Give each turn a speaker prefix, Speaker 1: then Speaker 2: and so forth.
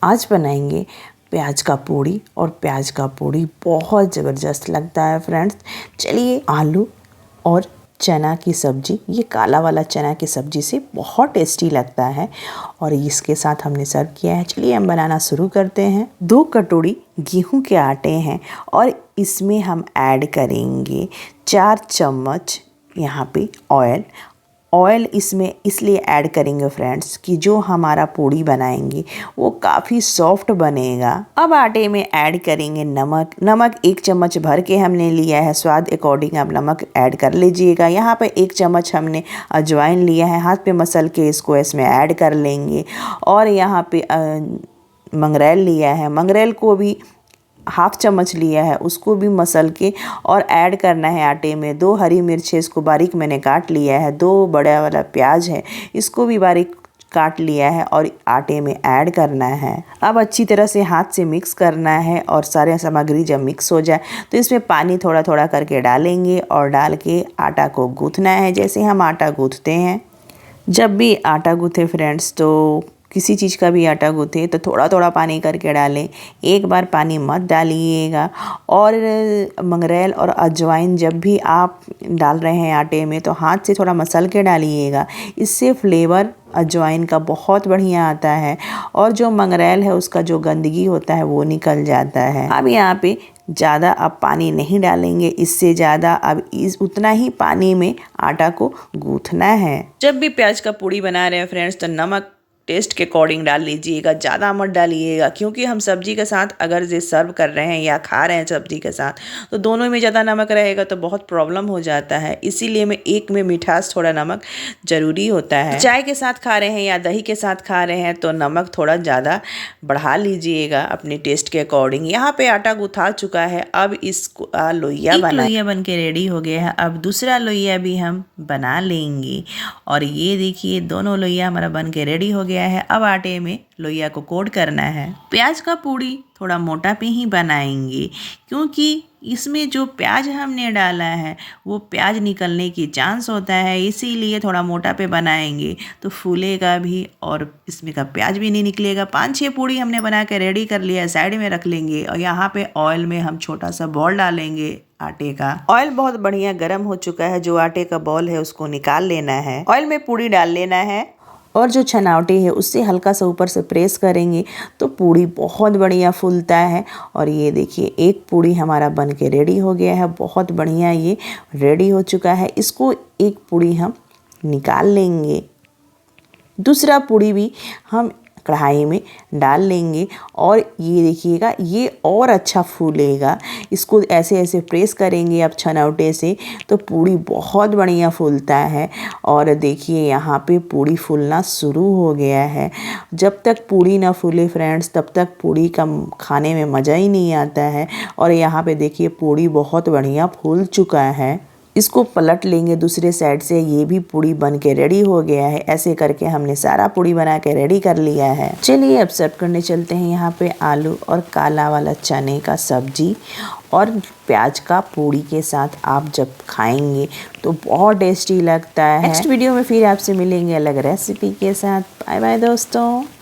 Speaker 1: आज बनाएंगे प्याज का पूड़ी और प्याज का पूड़ी बहुत ज़बरदस्त लगता है फ्रेंड्स। चलिए, आलू और चना की सब्ज़ी, ये काला वाला चना की सब्ज़ी से बहुत टेस्टी लगता है और इसके साथ हमने सर्व किया है। चलिए हम बनाना शुरू करते हैं। 2 कटोरी गेहूं के आटे हैं और इसमें हम ऐड करेंगे 4 चम्मच यहाँ पे ऑयल इसमें इसलिए ऐड करेंगे फ्रेंड्स कि जो हमारा पूड़ी बनाएंगे वो काफ़ी सॉफ्ट बनेगा। अब आटे में ऐड करेंगे नमक 1 चम्मच भर के हमने लिया है। स्वाद अकॉर्डिंग आप नमक ऐड कर लीजिएगा। यहाँ पे 1 चम्मच हमने अजवाइन लिया है, हाथ पे मसल के इसको इसमें ऐड कर लेंगे। और यहाँ पे मंगरेल लिया है, मंगरेल को भी 1/2 चम्मच लिया है, उसको भी मसल के और ऐड करना है आटे में। 2 हरी मिर्च है, इसको बारीक मैंने काट लिया है। 2 बड़ा वाला प्याज है, इसको भी बारीक काट लिया है और आटे में ऐड करना है। अब अच्छी तरह से हाथ से मिक्स करना है और सारे सामग्री जब मिक्स हो जाए तो इसमें पानी थोड़ा थोड़ा करके डालेंगे और डाल के आटा को गूँथना है जैसे हम आटा गूँथते हैं। जब भी आटा गूँथे फ्रेंड्स, तो किसी चीज़ का भी आटा गूँथे तो थोड़ा थोड़ा पानी करके डालें, एक बार पानी मत डालिएगा। और मंगरेल और अजवाइन जब भी आप डाल रहे हैं आटे में तो हाथ से थोड़ा मसल के डालिएगा, इससे फ्लेवर अजवाइन का बहुत बढ़िया आता है और जो मंगरेल है उसका जो गंदगी होता है वो निकल जाता है। अब यहाँ पे ज़्यादा अब पानी नहीं डालेंगे, इससे ज़्यादा अब उतना ही पानी में आटा को गूँथना है। जब भी प्याज का पूड़ी बना रहे हैं फ्रेंड्स तो नमक टेस्ट के अकॉर्डिंग डाल लीजिएगा, ज़्यादा मत डालिएगा क्योंकि हम सब्ज़ी के साथ अगर ये सर्व कर रहे हैं या खा रहे हैं सब्ज़ी के साथ तो दोनों में ज़्यादा नमक रहेगा तो बहुत प्रॉब्लम हो जाता है। इसीलिए में एक में मिठास थोड़ा नमक ज़रूरी होता है। चाय के साथ खा रहे हैं या दही के साथ खा रहे हैं तो नमक थोड़ा ज़्यादा बढ़ा लीजिएगा अपने टेस्ट के अकॉर्डिंग। यहाँ पे आटा गुथा चुका है, अब इसको लोइया बन के रेडी हो गया है। अब दूसरा लोइया भी हम बना लेंगे और ये देखिए दोनों लोइया हमारा बन के रेडी हो गया है। अब आटे में लोइया को कोट करना है। प्याज का पूड़ी थोड़ा मोटा पे ही बनाएंगे क्योंकि इसमें जो प्याज हमने डाला है वो प्याज निकलने की चांस होता है, इसीलिए थोड़ा मोटा पे बनाएंगे तो फूलेगा भी और इसमें का प्याज भी नहीं निकलेगा। 5-6 पूड़ी हमने बना के रेडी कर लिया, साइड में रख लेंगे और यहाँ पे ऑयल में हम छोटा सा बॉल डालेंगे आटे का। ऑयल बहुत बढ़िया गर्म हो चुका है, जो आटे का बॉल है उसको निकाल लेना है। ऑयल में पूड़ी डाल लेना है और जो छनावटे है उससे हल्का सा ऊपर से प्रेस करेंगे तो पूड़ी बहुत बढ़िया फूलता है। और ये देखिए एक पूड़ी हमारा बन के रेडी हो गया है, बहुत बढ़िया ये रेडी हो चुका है। इसको एक पूड़ी हम निकाल लेंगे, दूसरा पूड़ी भी हम कढ़ाई में डाल लेंगे और ये देखिएगा ये और अच्छा फूलेगा। इसको ऐसे ऐसे प्रेस करेंगे अब छनौटे से तो पूड़ी बहुत बढ़िया फूलता है। और देखिए यहाँ पे पूड़ी फूलना शुरू हो गया है। जब तक पूड़ी ना फूले फ्रेंड्स तब तक पूड़ी का खाने में मज़ा ही नहीं आता है। और यहाँ पे देखिए पूड़ी बहुत बढ़िया फूल चुका है। इसको पलट लेंगे दूसरे साइड से, ये भी पूड़ी बन के रेडी हो गया है। ऐसे करके हमने सारा पूड़ी बना के रेडी कर लिया है। चलिए अब सर्व करने चलते हैं। यहाँ पे आलू और काला वाला चने का सब्जी और प्याज का पूड़ी के साथ आप जब खाएंगे तो बहुत टेस्टी लगता है। नेक्स्ट वीडियो में फिर आपसे मिलेंगे अलग रेसिपी के साथ। बाय बाय दोस्तों।